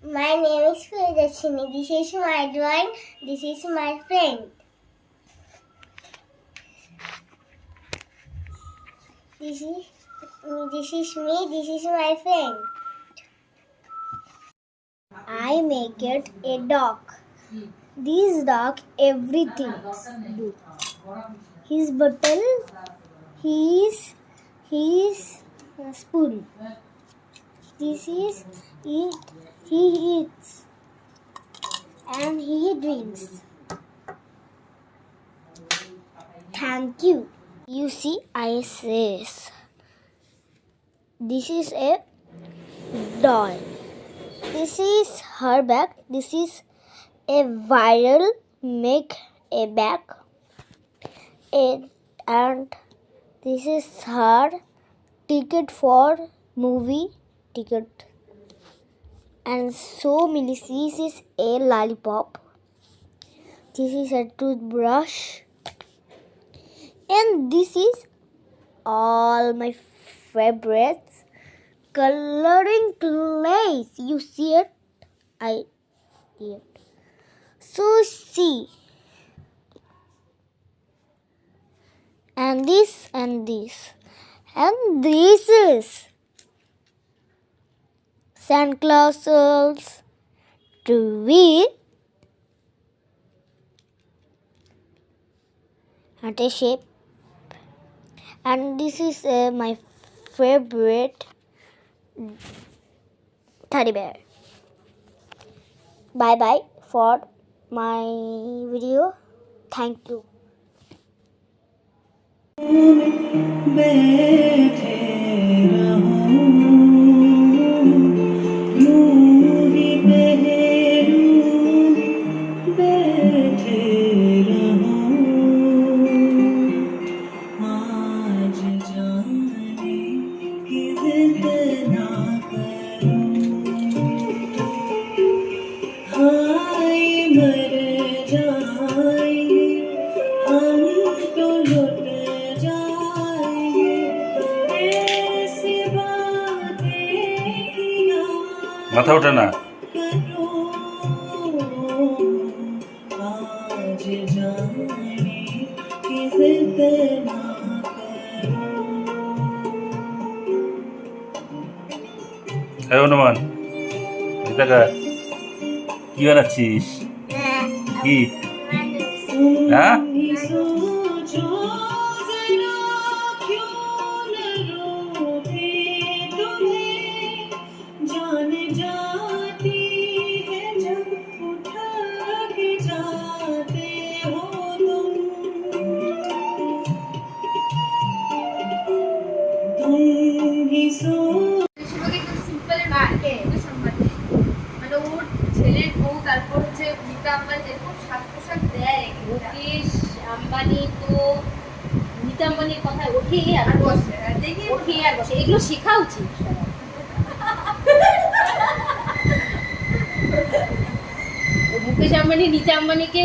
My name is Priyadarshini. This is my drawing. This is my friend. This is me. This is my friend. I make it a dog. This dog everything do. His bottle, his spoon. This is it. He eats and he drinks. Thank you. You see, I says. This is a doll. This is her bag. This is a viral make a bag. And this is her ticket for movie ticket. And so many. This is a lollipop. This is a toothbrush. And this is all my favorites coloring clays. You see it? I did. So see. And this and this. And this is sandcastles, tree, and a shape. And this is my favorite teddy bear. Bye bye for my video. Thank you. মাথা ওঠে না। অনুমান কি বানাচ্ছিস? কি হ্যাঁ? ছেলের বউ তারপর হচ্ছে নীতা আম্বানি যেরকম সাজ পোশাক দেয় মুকেশ আম্বানি তো নীতা আম্বানির কথায় ওঠে আর বসে দেখি ওঠে আর বসে এগুলো শেখা উচিত মুকেশ আম্বানি নীতা আম্বানিকে